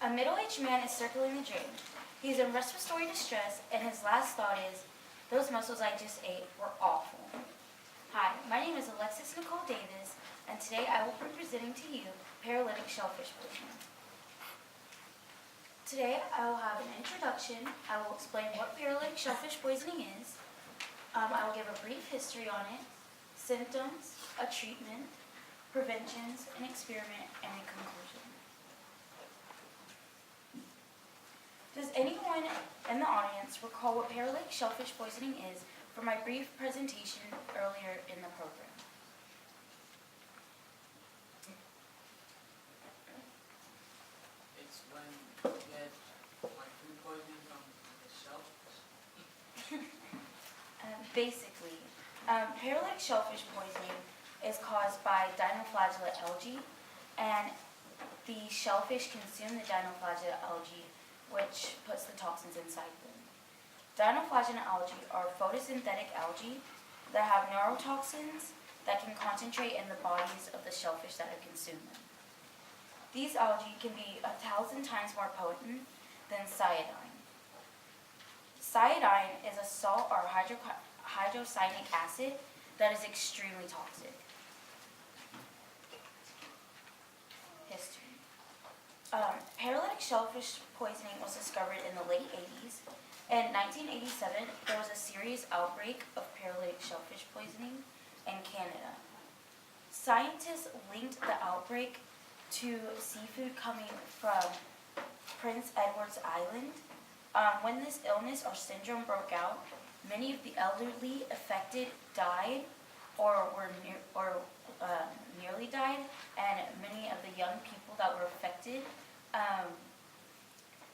A middle-aged man is circling the drain. He is in respiratory distress, and his last thought is, "Those mussels I just ate were awful." Hi, my name is Alexis Davis, and today I will be presenting to you paralytic shellfish poisoning. Today I will have an introduction. I will explain what paralytic shellfish poisoning is. I will give a brief history on it, symptoms, a treatment, preventions, an experiment, and a conclusion. Does anyone in the audience recall what paralytic shellfish poisoning is from my brief presentation earlier in the program? It's when you get food poisoning from the shellfish. Basically, paralytic shellfish poisoning is caused by dinoflagellate algae, and the shellfish consume the dinoflagellate algae, which puts the toxins inside them. Dinoflagellate algae are photosynthetic algae that have neurotoxins that can concentrate in the bodies of the shellfish that have consumed them. These algae can be 1,000 times more potent than cyanide. Cyanide is a salt or hydrocyanic acid that is extremely toxic. History. Paralytic shellfish poisoning was discovered in the late 80s. In 1987, there was a serious outbreak of paralytic shellfish poisoning in Canada. Scientists linked the outbreak to seafood coming from Prince Edward's Island. When this illness or syndrome broke out, many of the elderly affected died or nearly died, and many of the young people that were affected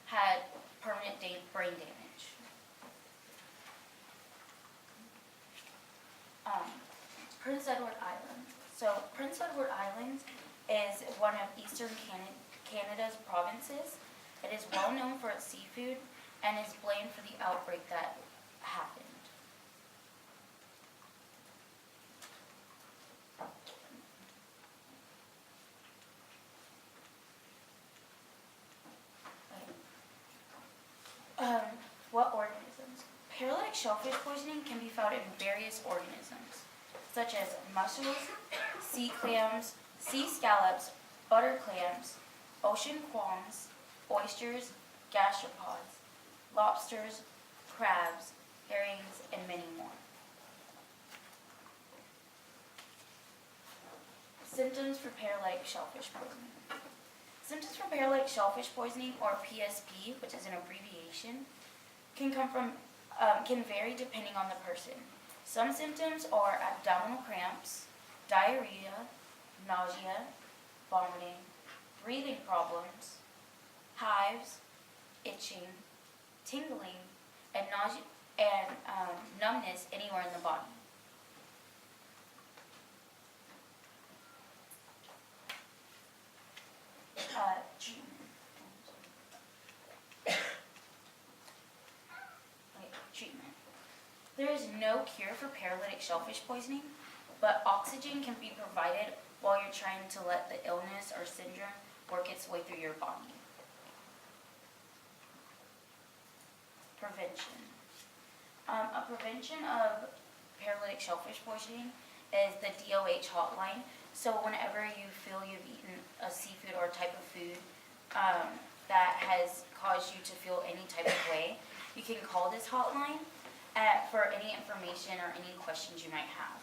had permanent brain damage. Prince Edward Island. So Prince Edward Island is one of eastern Canada's provinces. It is well known for its seafood and is blamed for the outbreak that happened. What organisms? Paralytic shellfish poisoning can be found in various organisms, such as mussels, sea clams, sea scallops, butter clams, ocean clams, oysters, gastropods, lobsters, crabs, herrings, and many more. Symptoms for paralytic shellfish poisoning. Symptoms for paralytic shellfish poisoning, or PSP, which is an abbreviation, can vary depending on the person. Some symptoms are abdominal cramps, diarrhea, nausea, vomiting, breathing problems, hives, itching, tingling, and nausea and numbness anywhere in the body. Treatment. There is no cure for paralytic shellfish poisoning, but oxygen can be provided while you're trying to let the illness or syndrome work its way through your body. Prevention. A prevention of paralytic shellfish poisoning is the DOH hotline. So whenever you feel you've eaten a seafood or a type of food that has caused you to feel any type of way, you can call this hotline for any information or any questions you might have.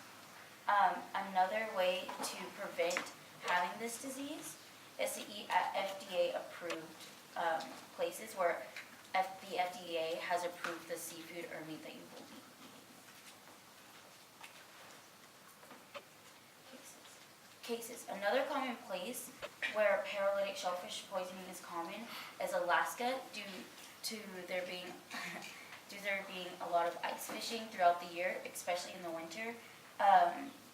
Another way to prevent having this disease is to eat at FDA-approved places where the FDA has approved the seafood or meat that you will be eating. Cases. Another common place where paralytic shellfish poisoning is common is Alaska due to there being a lot of ice fishing throughout the year, especially in the winter.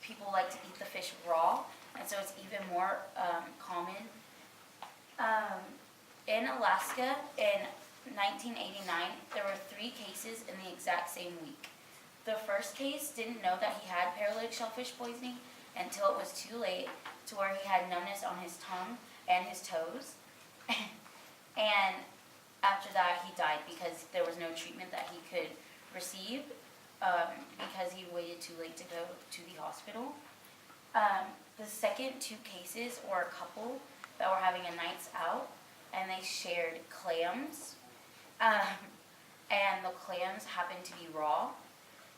People like to eat the fish raw, and so it's even more common. In Alaska, in 1989, there were 3 cases in the exact same week. The first case didn't know that he had paralytic shellfish poisoning until it was too late, to where he had numbness on his tongue and his toes. And after that, he died because there was no treatment that he could receive because he waited too late to go to the hospital. The second two cases were a couple that were having a nights out, and they shared clams, and the clams happened to be raw.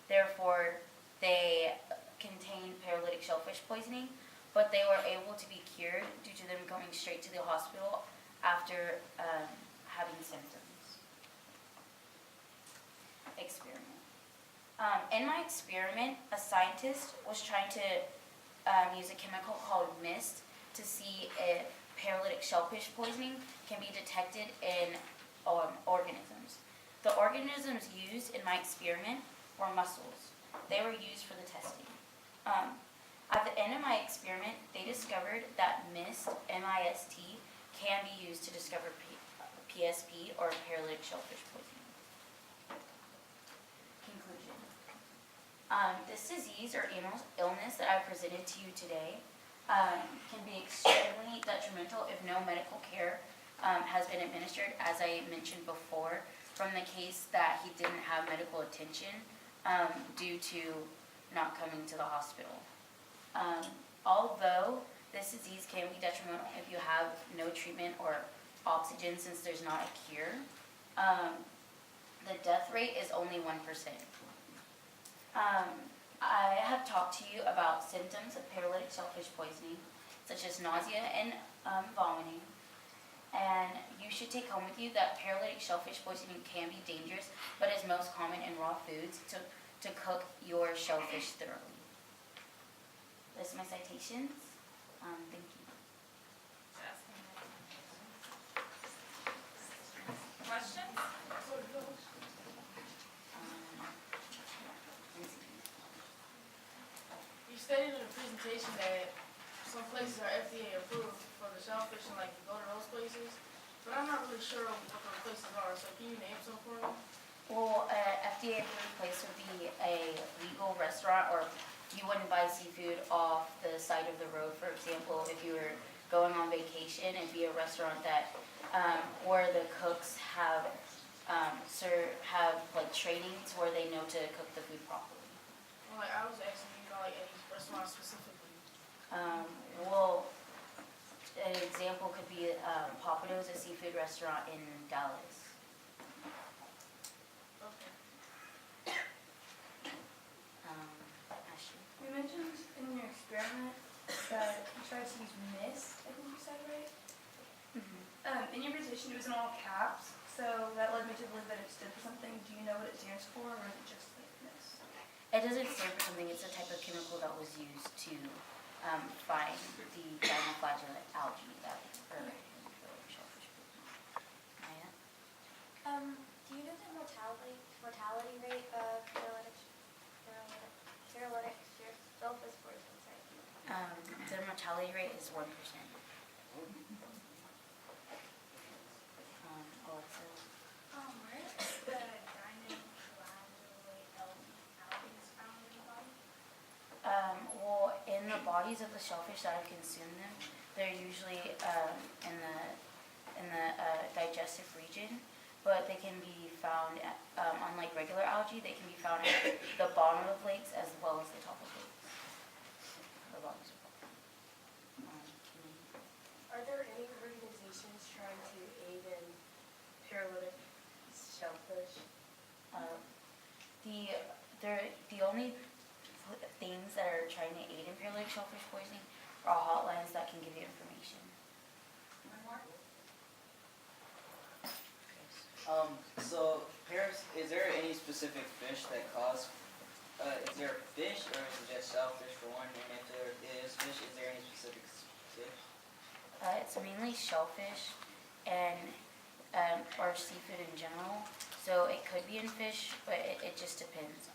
Therefore, they contained paralytic shellfish poisoning, but they were able to be cured due to them going straight to the hospital after having symptoms. Experiment. In my experiment, a scientist was trying to use a chemical called mist to see if paralytic shellfish poisoning can be detected in organisms. The organisms used in my experiment were mussels. They were used for the testing. At the end of my experiment, they discovered that mist, MIST, can be used to discover PSP, or paralytic shellfish poisoning. Conclusion. This disease or illness that I presented to you today can be extremely detrimental if no medical care has been administered, as I mentioned before, from the case that he didn't have medical attention due to not coming to the hospital. Although this disease can be detrimental if you have no treatment or oxygen, since there's not a cure, the death rate is only 1%. I have talked to you about symptoms of paralytic shellfish poisoning, such as nausea and vomiting. And you should take home with you that paralytic shellfish poisoning can be dangerous, but is most common in raw foods to cook your shellfish thoroughly. Those are my citations. Thank you. Questions? You stated in the presentation that some places are FDA approved for the shellfish and like you go to those places, but I'm not really sure what those places are, so can you name some for me? Well, FDA approved place would be a legal restaurant, or you wouldn't buy seafood off the side of the road. For example, if you were going on vacation, it'd be a restaurant that where the cooks have like trainings where they know to cook the food properly. Well, like I was asking you about like any restaurant specifically. Well, an example could be Papado's, a seafood restaurant in Dallas. Okay. Ashley? You mentioned in your experiment that you tried to use mist, I think you said, right? In your presentation, it was in all caps, so that led me to believe that it stood for something. Do you know what it stands for, or is it just like mist? It doesn't stand for something. It's a type of chemical that was used to find the dinoflagellate algae that are in the shellfish poisoning. Maya? Do you know the mortality rate of paralytic shellfish poisoning? The mortality rate is 1%. Alexis? Where is the dinoflagellate algae found in the body? Well, in the bodies of the shellfish that have consumed them, they're usually in the digestive region, but they can be found at, unlike regular algae, they can be found at the bottom of lakes as well as the top of lakes. The bodies of Are there any organizations trying to aid in paralytic shellfish? The only things that are trying to aid in paralytic shellfish poisoning are hotlines that can give you information. So, Paris, is there any specific fish that cause, is there fish or is it just shellfish for one? And if there is fish, is there any specific fish? It's mainly shellfish and or seafood in general. So it could be in fish, but it just depends.